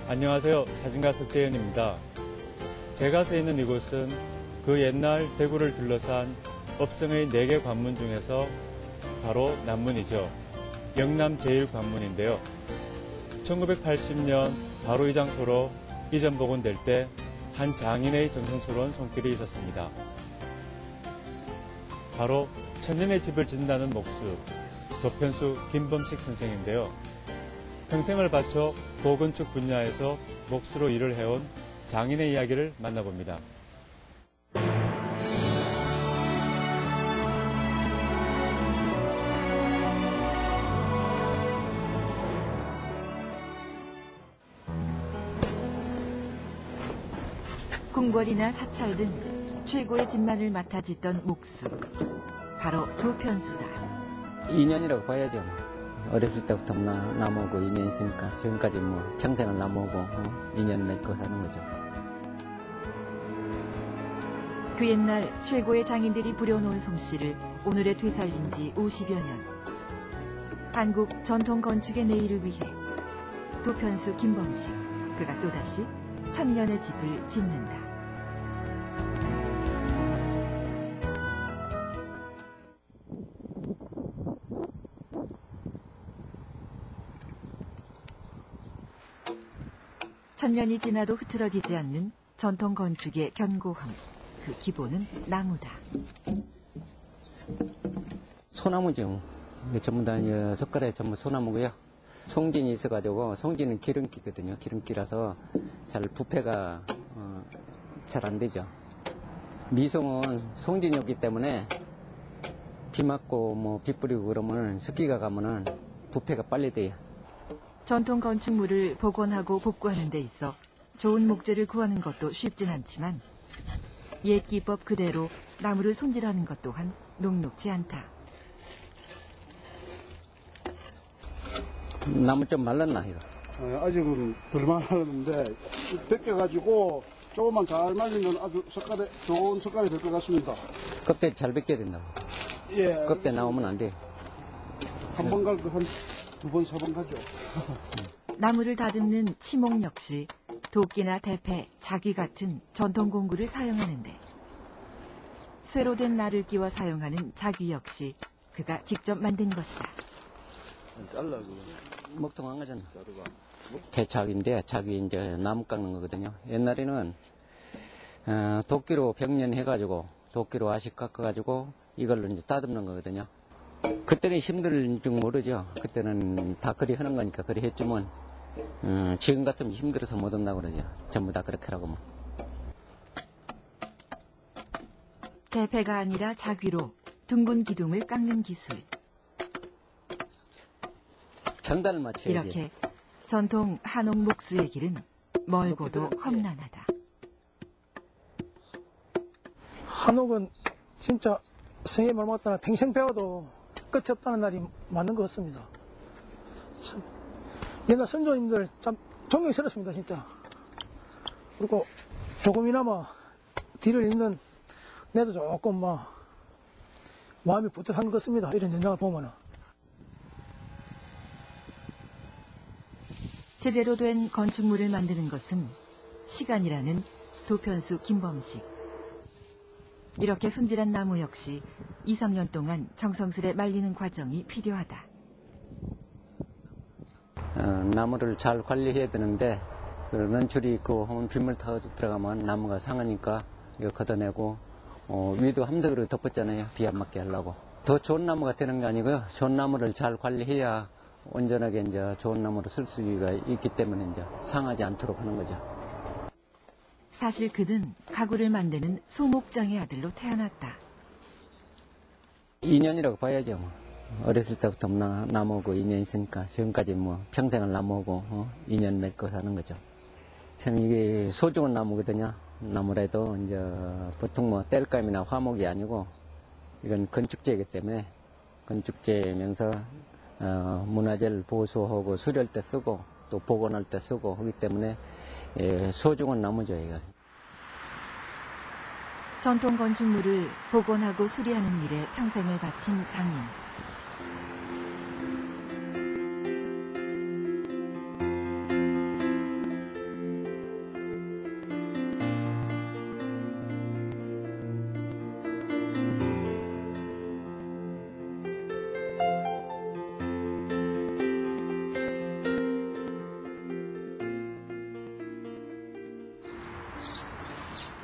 안녕하세요. 사진가 석재현입니다. 제가 서 있는 이곳은 그 옛날 대구를 둘러싼 업성의 4개 관문 중에서 바로 남문이죠. 영남 제1관문인데요. 1980년 바로 이 장소로 이전 복원될 때 한 장인의 정성스러운 손길이 있었습니다. 바로 천년의 집을 짓는다는 목수, 도편수 김범식 선생인데요. 평생을 바쳐 고건축 분야에서 목수로 일을 해온 장인의 이야기를 만나봅니다. 궁궐이나 사찰 등 최고의 집만을 맡아 짓던 목수, 바로 도편수다. 인연이라고 봐야죠. 어렸을 때부터 나무고 인연이 있으니까 지금까지 평생을 나무고 인연을 맺고 사는 거죠. 그 옛날 최고의 장인들이 부려놓은 솜씨를 오늘에 되살린 지 50여 년. 한국 전통 건축의 내일을 위해 도편수 김범식, 그가 또다시 천년의 집을 짓는다. 천년이 지나도 흐트러지지 않는 전통 건축의 견고함. 그 기본은 나무다. 소나무죠. 이게 전부 다 석가래 전부 소나무고요. 송진이 있어가지고 송진은 기름기거든요. 기름기라서 잘 부패가 잘 안 되죠. 미송은 송진이 없기 때문에 비 맞고 비 뿌리고 그러면 습기가 가면은 부패가 빨리 돼요. 전통 건축물을 복원하고 복구하는 데 있어 좋은 목재를 구하는 것도 쉽진 않지만 옛 기법 그대로 나무를 손질하는 것 또한 녹록지 않다. 나무 좀 말랐나 이거? 아직은 덜 말랐는데 벗겨가지고 조금만 잘 말리면 아주 좋은 색깔이 될 것 같습니다. 껍데기 잘 벗겨야 된다고. 예. 껍데기 나오면 안 돼. 한 번 갈고 한 2번, 3번 가죠. 나무를 다듬는 치목 역시 도끼나 대패, 자귀 같은 전통 공구를 사용하는데 쇠로 된 날을 끼워 사용하는 자귀 역시 그가 직접 만든 것이다. 잘라 먹통 안 가잖아. 대작인데 자귀 이제 나무 깎는 거거든요. 옛날에는 도끼로 벽면 해가지고 도끼로 아식 깎아가지고 이걸로 이제 다듬는 거거든요. 그때는 힘들 줄 모르죠. 그때는 다 그리 하는 거니까 그리 했지만 지금 같으면 힘들어서 못 한다고 그러죠. 전부 다 그렇게 하고 대패가 아니라 자귀로 둥근 기둥을 깎는 기술. 장단을 맞춰야지. 이렇게 전통 한옥 목수의 길은 멀고도 험난하다. 한옥은 진짜 성에 말 맞다나 평생 배워도 끝이 없다는 날이 맞는 것 같습니다. 참, 옛날 선조님들 참 존경스럽습니다, 진짜. 그리고 조금이나마 뒤를 잇는 내도 조금 마음이 뿌듯한 것 같습니다. 이런 현장을 보면은. 제대로 된 건축물을 만드는 것은 시간이라는 도편수 김범식. 이렇게 손질한 나무 역시 2, 3년 동안 정성스레 말리는 과정이 필요하다. 나무를 잘 관리해야 되는데 런줄이 있고 하면 빗물 타고 들어가면 나무가 상하니까 이거 걷어내고 위도 함석으로 덮었잖아요. 비 안 맞게 하려고. 더 좋은 나무가 되는 게 아니고요. 좋은 나무를 잘 관리해야 온전하게 이제 좋은 나무로 쓸 수가 있기 때문에 이제 상하지 않도록 하는 거죠. 사실 그는 가구를 만드는 소목장의 아들로 태어났다. 인연이라고 봐야죠. 어렸을 때부터 나무고 인연이 있으니까 지금까지 평생을 나무고 인연 맺고 사는 거죠. 참 이게 소중한 나무거든요. 나무라도 이제 보통 땔감이나 화목이 아니고 이건 건축재이기 때문에 건축재면서 문화재를 보수하고 수리할 때 쓰고 또 복원할 때 쓰고 하기 때문에 소중한 나무죠, 이거. 전통 건축물을 복원하고 수리하는 일에 평생을 바친 장인.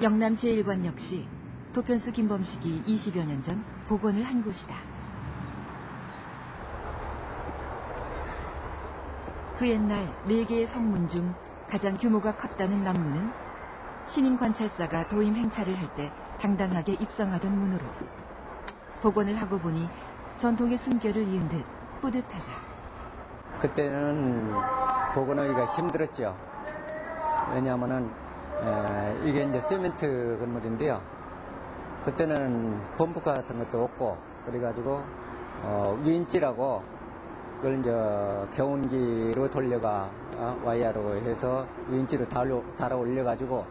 영남 제1관 역시 도편수 김범식이 20여 년 전 복원을 한 곳이다. 그 옛날 4개의 성문 중 가장 규모가 컸다는 남문은 신임 관찰사가 도임 행차를 할 때 당당하게 입성하던 문으로 복원을 하고 보니 전통의 숨결을 이은 듯 뿌듯하다. 그때는 복원하기가 힘들었죠. 왜냐하면은 이게 이제 시멘트 건물인데요. 그때는 범부카 같은 것도 없고 그래가지고 위인지라고 그걸 이제 경운기로 돌려가 와이어로 해서 위인지로 달아 올려가지고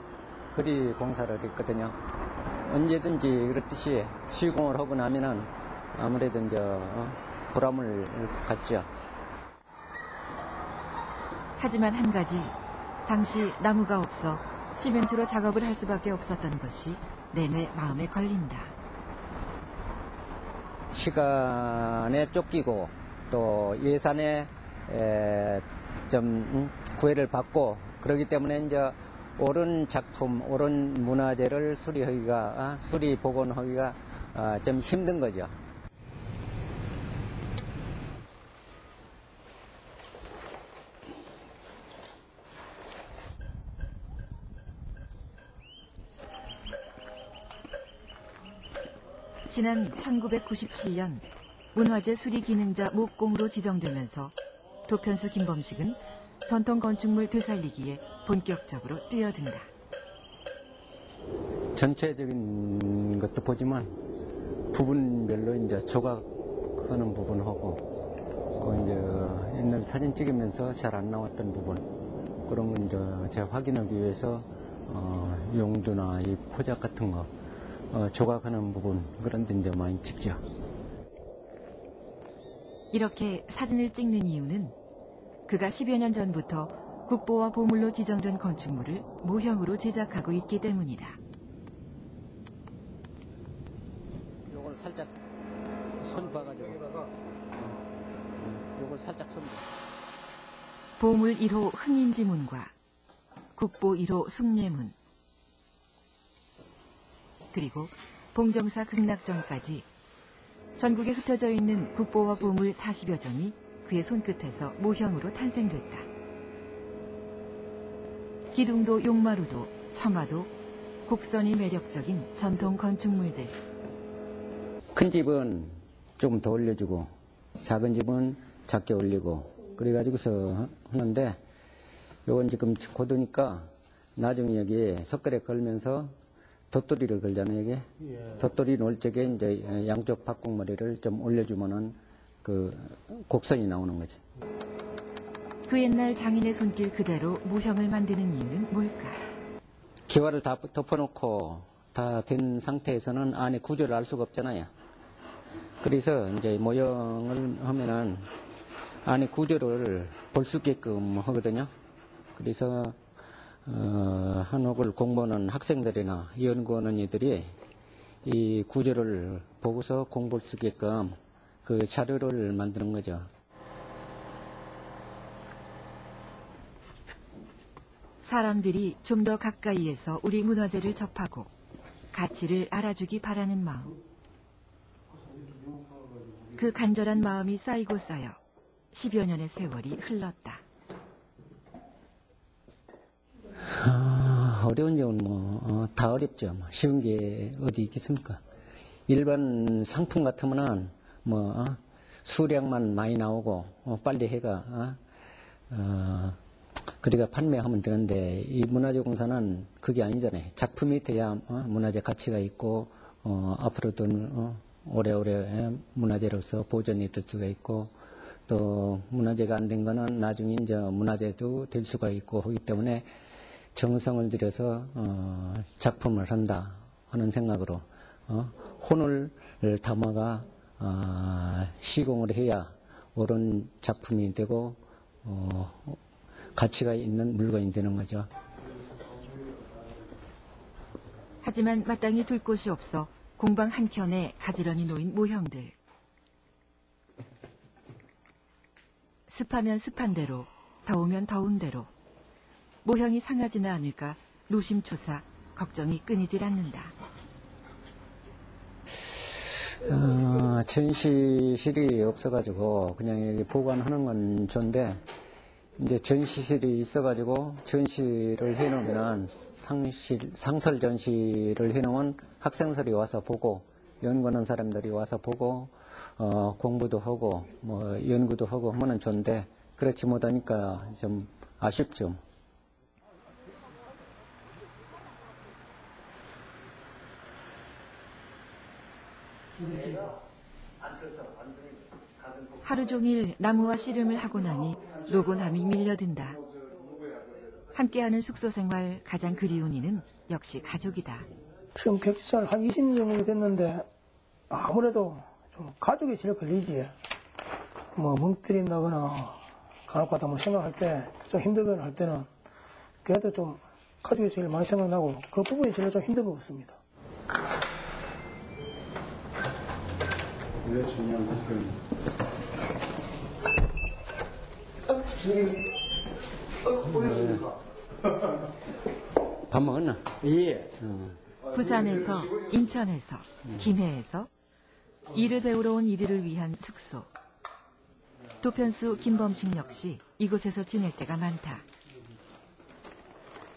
그리 공사를 했거든요. 언제든지 그렇듯이 시공을 하고 나면은 아무래도 이제 보람을 갖죠. 하지만 한 가지, 당시 나무가 없어 시멘트로 작업을 할 수밖에 없었던 것이 내내 마음에 걸린다. 시간에 쫓기고 또 예산에 좀 구애를 받고 그러기 때문에 이제 옳은 작품, 옳은 문화재를 수리하기가, 수리 복원하기가 좀 힘든 거죠. 지난 1997년 문화재 수리 기능자 목공으로 지정되면서 도편수 김범식은 전통 건축물 되살리기에 본격적으로 뛰어든다. 전체적인 것도 보지만 부분별로 이제 조각하는 부분하고 그 이제 옛날 사진 찍으면서 잘 안 나왔던 부분 그런 건 이제 제가 확인하기 위해서 용두나 이 포작 같은 거 조각하는 부분 그런 데 이제 많이 찍죠. 이렇게 사진을 찍는 이유는 그가 10여 년 전부터 국보와 보물로 지정된 건축물을 모형으로 제작하고 있기 때문이다. 요걸 살짝 손 봐가지고 요걸 살짝 손 봐. 보물 1호 흥인지문과 국보 1호 숭례문 그리고 봉정사 극락전까지 전국에 흩어져 있는 국보와 보물 40여 점이 그의 손끝에서 모형으로 탄생됐다. 기둥도 용마루도 처마도 곡선이 매력적인 전통 건축물들. 큰 집은 좀 더 올려주고 작은 집은 작게 올리고 그래가지고서 하는데 요건 지금 고도니까 나중에 여기 석굴에 걸면서 덧돌이를 걸잖아요, 이게. 예. 덧돌이 놓을 적에 이제 양쪽 박공머리를 좀 올려주면은 그 곡선이 나오는 거지. 그 옛날 장인의 손길 그대로 모형을 만드는 이유는 뭘까? 기와를 다 덮어놓고 다 된 상태에서는 안에 구조를 알 수가 없잖아요. 그래서 이제 모형을 하면은 안에 구조를 볼 수 있게끔 하거든요. 그래서 한옥을 공부하는 학생들이나 연구하는 이들이 이 구조를 보고서 공부할 수 있게끔 그 자료를 만드는 거죠. 사람들이 좀 더 가까이에서 우리 문화재를 접하고 가치를 알아주기 바라는 마음. 그 간절한 마음이 쌓이고 쌓여 10여 년의 세월이 흘렀다. 어려운 점은 다 어렵죠. 쉬운 게 어디 있겠습니까? 일반 상품 같으면은 수량만 많이 나오고 빨리 해가 그리가 판매하면 되는데 이 문화재 공사는 그게 아니잖아요. 작품이 돼야 문화재 가치가 있고 앞으로도 오래오래 문화재로서 보존이 될 수가 있고 또 문화재가 안 된 거는 나중에 이제 문화재도 될 수가 있고 하기 때문에 정성을 들여서 작품을 한다 하는 생각으로 혼을 담아가 시공을 해야 옳은 작품이 되고 가치가 있는 물건이 되는 거죠. 하지만 마땅히 둘 곳이 없어 공방 한켠에 가지런히 놓인 모형들. 습하면 습한 대로, 더우면 더운 대로 모형이 상하지는 않을까 노심초사 걱정이 끊이질 않는다. 전시실이 없어가지고 그냥 여기 보관하는 건 좋은데 이제 전시실이 있어가지고 전시를 해놓으면 상설 전시를 해놓으면 학생들이 와서 보고 연구하는 사람들이 와서 보고 공부도 하고 뭐 연구도 하고 하면 좋은데 그렇지 못하니까 좀 아쉽죠. 하루 종일 나무와 씨름을 하고 나니 노곤함이 밀려든다. 함께하는 숙소 생활 가장 그리운 이는 역시 가족이다. 지금 격살 한 20년 정도 됐는데 아무래도 좀 가족이 제일 걸리지. 뭐 멍 때린다거나 간혹가다 뭐 생각할 때 좀 힘들거나 할 때는 그래도 좀 가족이 제일 많이 생각나고 그 부분이 제일 좀 힘든 것 같습니다. 왜 중요한 것은 밥 먹었나? 예. 부산에서, 인천에서, 김해에서 일을 배우러 온 이들을 위한 숙소. 도편수 김범식 역시 이곳에서 지낼 때가 많다.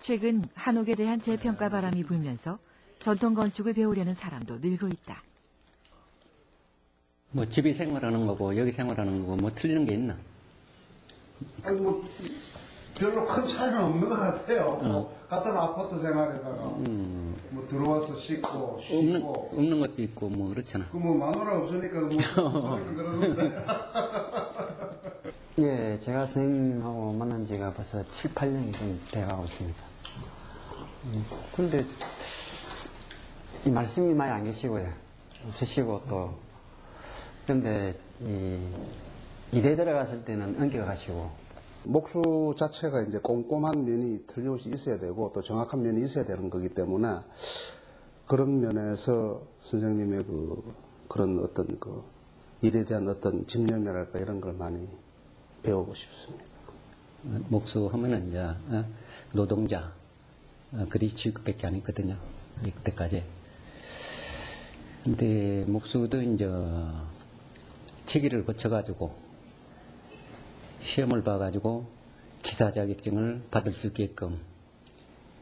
최근 한옥에 대한 재평가 바람이 불면서 전통 건축을 배우려는 사람도 늘고 있다. 뭐 집이 생활하는 거고 여기 생활하는 거고 뭐 틀리는 게 있나? 아니 뭐 별로 큰 차이는 없는 것 같아요. 같은 아파트 생활에다가 뭐 들어와서 씻고 쉬고 없는 것도 있고 뭐 그렇잖아. 그 뭐 마누라 없으니까 뭐 그러는데. 예, 제가 선생님하고 만난 지가 벌써 7, 8년이 좀 돼가고 있습니다. 근데 이 말씀이 많이 안 계시고요. 없으시고 또 그런데 이 일에 들어갔을 때는 엉겨가시고 목수 자체가 이제 꼼꼼한 면이 틀림없이 있어야 되고 또 정확한 면이 있어야 되는 거기 때문에 그런 면에서 선생님의 그런 어떤 그 일에 대한 어떤 집념이랄까 이런 걸 많이 배우고 싶습니다. 목수 하면은 이제 노동자 그리 취급밖에 안 했거든요. 이때까지. 근데 목수도 이제 체기를 거쳐가지고 시험을 봐가지고 기사 자격증을 받을 수 있게끔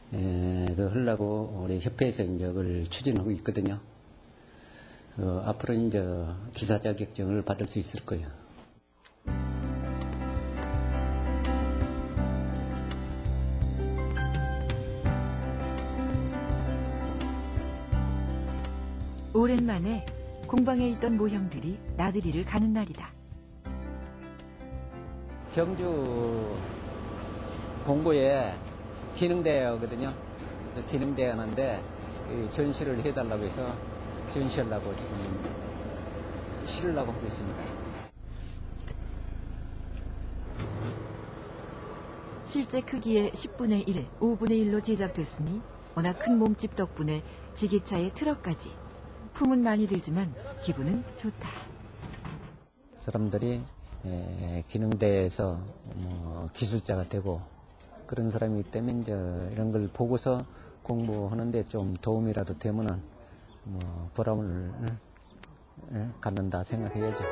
그 하려고 우리 협회에서 이제 그걸 추진하고 있거든요. 앞으로 이제 기사 자격증을 받을 수 있을 거예요. 오랜만에 공방에 있던 모형들이 나들이를 가는 날이다. 경주 공부에 기능대회거든요. 그래서 기능대회 하는데 전시를 해달라고 해서 전시하려고 지금 실으려고 하고 있습니다. 실제 크기의 10분의 1, 5분의 1로 제작됐으니 워낙 큰 몸집 덕분에 지게차에 트럭까지. 품은 많이 들지만 기분은 좋다. 사람들이 기능대에서 기술자가 되고 그런 사람이기 때문에 이제 이런 걸 보고서 공부하는데 좀 도움이라도 되면은 보람을 갖는다 생각해야죠.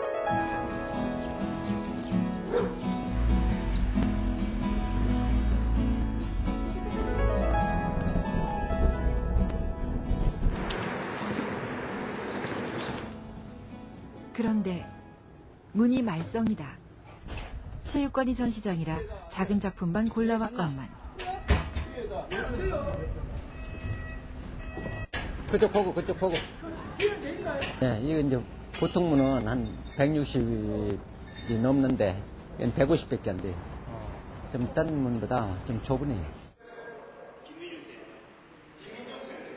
그런데 문이 말썽이다. 체육관이 전시장이라 작은 작품만 골라왔건만. 그쪽 보고. 네, 이거 이제 보통 문은 한 160이 넘는데 얘는 150밖에 안 돼요. 좀 딴 문보다 좀 좁으네요.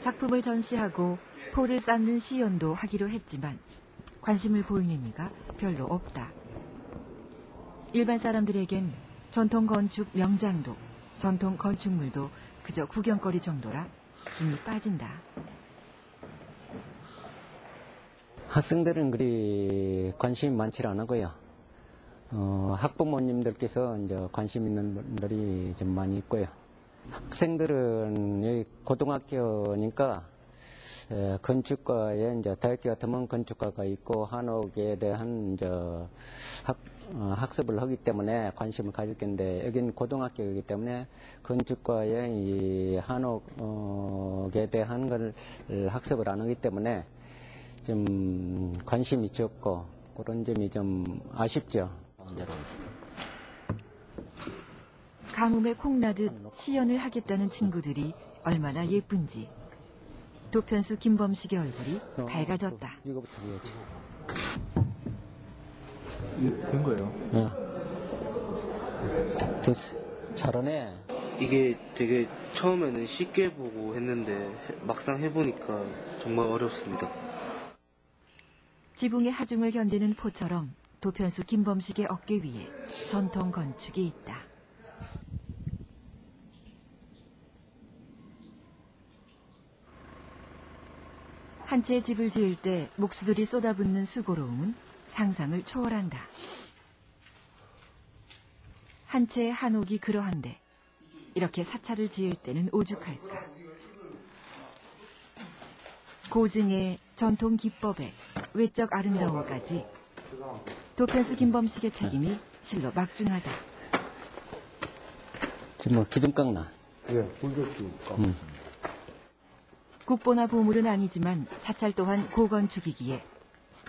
작품을 전시하고 포를 쌓는 시연도 하기로 했지만 관심을 보이는 이가 별로 없다. 일반 사람들에겐 전통 건축 명장도, 전통 건축물도 그저 구경거리 정도라 힘이 빠진다. 학생들은 그리 관심이 많지 않고요. 학부모님들께서 이제 관심 있는 분들이 좀 많이 있고요. 학생들은 여기 고등학교니까 건축과에 이제 대학교 같으면 건축과가 있고 한옥에 대한 이제 학습을 하기 때문에 관심을 가질 건데 여기는 고등학교이기 때문에 건축과에 이 한옥에 대한 걸 학습을 안 하기 때문에 좀 관심이 적고 그런 점이 좀 아쉽죠. 가뭄에 콩나듯 시연을 하겠다는 친구들이 얼마나 예쁜지 도편수 김범식의 얼굴이 밝아졌다. 이거부터 해야지. 된 거예요? 됐어. 잘하네. 이게 되게 처음에는 쉽게 보고 했는데 막상 해보니까 정말 어렵습니다. 지붕의 하중을 견디는 포처럼 도편수 김범식의 어깨 위에 전통 건축이 있다. 한 채의 집을 지을 때 목수들이 쏟아붓는 수고로움은 상상을 초월한다. 한 채의 한옥이 그러한데 이렇게 사찰을 지을 때는 오죽할까. 고증의 전통 기법에 외적 아름다움까지 도편수 김범식의 책임이 실로 막중하다. 지금 뭐 기둥 깎나? 예, 불벽도 깎았습니다. 국보나 보물은 아니지만 사찰 또한 고건축이기에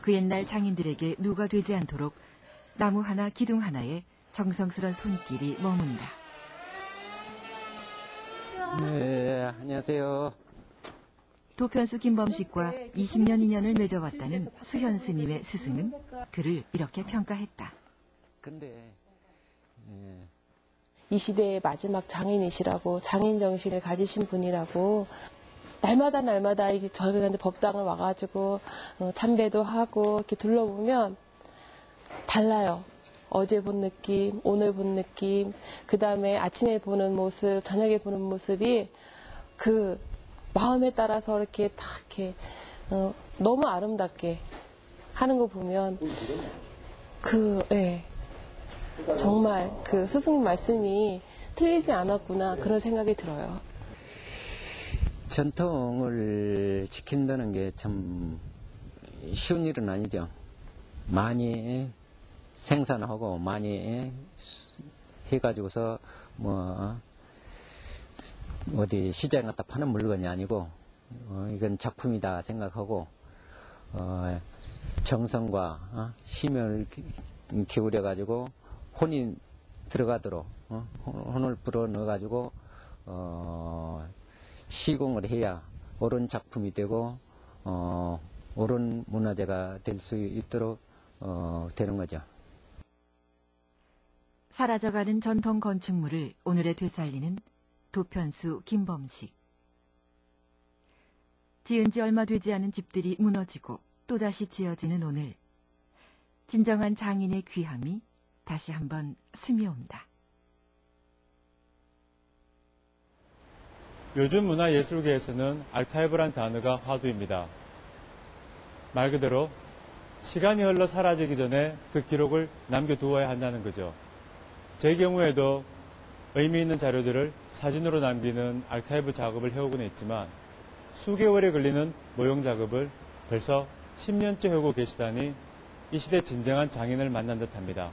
그 옛날 장인들에게 누가 되지 않도록 나무 하나 기둥 하나에 정성스런 손길이 머문다. 네, 안녕하세요. 도편수 김범식과 20년 인연을 맺어왔다는 수현 스님의 스승은 그를 이렇게 평가했다. 근데 이 시대의 마지막 장인이시라고, 장인 정신을 가지신 분이라고, 날마다 이게 저희가 이제 법당을 와가지고 참배도 하고 이렇게 둘러보면 달라요. 어제 본 느낌, 오늘 본 느낌, 그 다음에 아침에 보는 모습, 저녁에 보는 모습이 그 마음에 따라서 이렇게 다 이렇게 너무 아름답게 하는 거 보면 정말 그 스승님 말씀이 틀리지 않았구나 그런 생각이 들어요. 전통을 지킨다는 게 참 쉬운 일은 아니죠. 많이 생산하고 많이 해가지고서 뭐 어디 시장에 갖다 파는 물건이 아니고 이건 작품이다 생각하고 정성과 힘을 기울여 가지고 혼이 들어가도록 혼을 불어 넣어 가지고 시공을 해야 옳은 작품이 되고 옳은 문화재가 될 수 있도록 되는 거죠. 사라져가는 전통 건축물을 오늘에 되살리는 도편수 김범식. 지은 지 얼마 되지 않은 집들이 무너지고 또다시 지어지는 오늘. 진정한 장인의 귀함이 다시 한번 스며온다. 요즘 문화예술계에서는 아카이브란 단어가 화두입니다. 말 그대로 시간이 흘러 사라지기 전에 그 기록을 남겨두어야 한다는 거죠. 제 경우에도 의미 있는 자료들을 사진으로 남기는 아카이브 작업을 해오고는 있지만 수개월에 걸리는 모형 작업을 벌써 10년째 해오고 계시다니 이 시대 진정한 장인을 만난 듯합니다.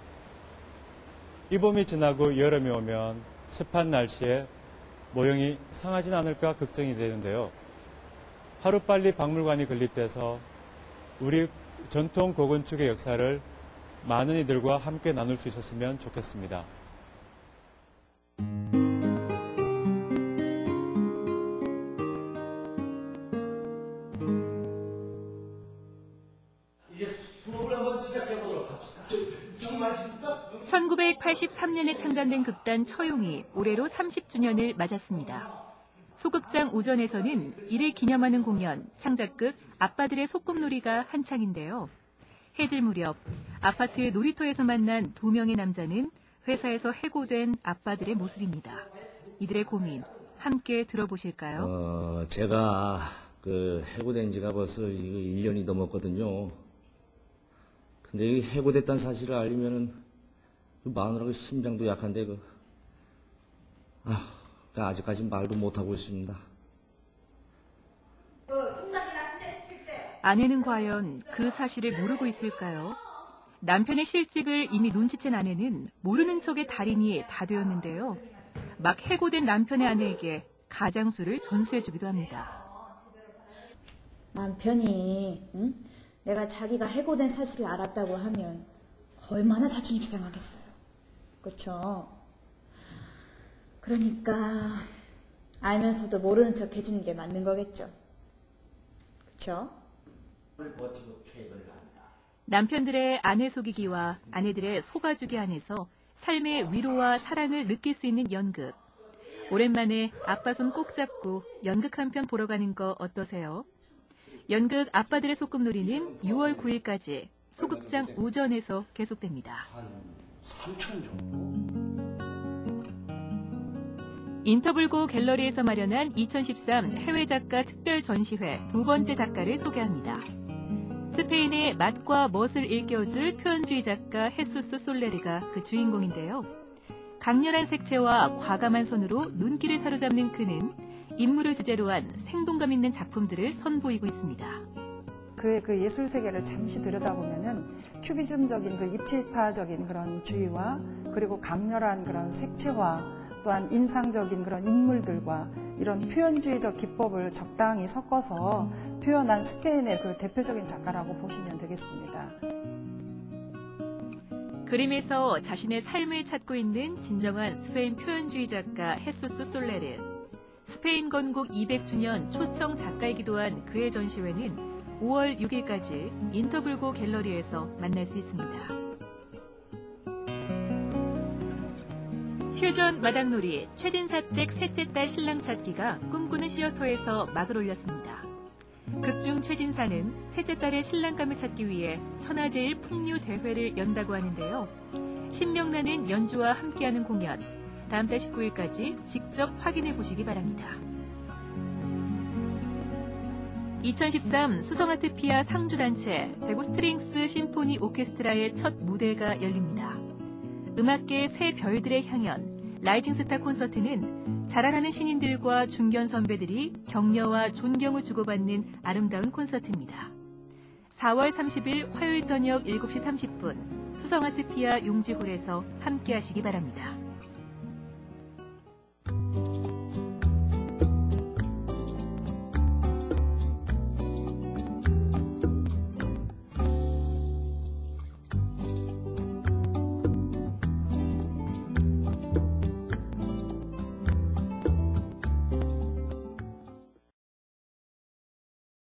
이 봄이 지나고 여름이 오면 습한 날씨에 모형이 상하진 않을까 걱정이 되는데요. 하루빨리 박물관이 건립돼서 우리 전통 고건축의 역사를 많은 이들과 함께 나눌 수 있었으면 좋겠습니다. 이제 수업을 한번 시작해보도록 합시다. 1983년에 창단된 극단 처용이 올해로 30주년을 맞았습니다. 소극장 우전에서는 이를 기념하는 공연, 창작극 아빠들의 소꿉놀이가 한창인데요. 해질 무렵 아파트 놀이터에서 만난 두 명의 남자는 회사에서 해고된 아빠들의 모습입니다. 이들의 고민 함께 들어보실까요? 제가 해고된 지가 벌써 1년이 넘었거든요. 근데 이 해고됐다는 사실을 알리면은 마누라가 심장도 약한데 아직까지 말도 못하고 있습니다. 아내는 과연 그 사실을 모르고 있을까요? 남편의 실직을 이미 눈치챈 아내는 모르는 척의 달인이 다 되었는데요. 막 해고된 남편의 아내에게 가장수를 전수해주기도 합니다. 남편이 내가 자기가 해고된 사실을 알았다고 하면 얼마나 자존심 상하겠어요. 그렇죠? 그러니까 알면서도 모르는 척 해주는 게 맞는 거겠죠. 그렇죠? 남편들의 아내 속이기와 아내들의 속아주기 안에서 삶의 위로와 사랑을 느낄 수 있는 연극. 오랜만에 아빠 손 꼭 잡고 연극 한 편 보러 가는 거 어떠세요? 연극 아빠들의 소꿉놀이는 6월 9일까지 소극장 우전에서 계속됩니다. 한 3천 정도? 인터블고 갤러리에서 마련한 2013 해외 작가 특별 전시회 두 번째 작가를 소개합니다. 스페인의 맛과 멋을 일깨워줄 표현주의 작가 헤수스 솔레르가 그 주인공인데요. 강렬한 색채와 과감한 손으로 눈길을 사로잡는 그는 인물을 주제로 한 생동감 있는 작품들을 선보이고 있습니다. 그의 그 예술 세계를 잠시 들여다보면은 큐비즘적인 그 입체파적인 그런 주의와 그리고 강렬한 그런 색채와 또한 인상적인 그런 인물들과 이런 표현주의적 기법을 적당히 섞어서 표현한 스페인의 그 대표적인 작가라고 보시면 되겠습니다. 그림에서 자신의 삶을 찾고 있는 진정한 스페인 표현주의 작가 헤수스 솔레르. 스페인 건국 200주년 초청 작가이기도 한 그의 전시회는 5월 6일까지 인터블고 갤러리에서 만날 수 있습니다. 퓨전 마당놀이 최진사댁 셋째 딸 신랑 찾기가 꿈꾸는 시어터에서 막을 올렸습니다. 극중 최진사는 셋째 딸의 신랑감을 찾기 위해 천하제일 풍류 대회를 연다고 하는데요. 신명나는 연주와 함께하는 공연, 다음 달 19일까지 직접 확인해 보시기 바랍니다. 2013 수성아트피아 상주단체 대구 스트링스 심포니 오케스트라의 첫 무대가 열립니다. 음악계의 새 별들의 향연, 라이징 스타 콘서트는 자라나는 신인들과 중견 선배들이 격려와 존경을 주고받는 아름다운 콘서트입니다. 4월 30일 화요일 저녁 7시 30분 수성아트피아 용지홀에서 함께하시기 바랍니다.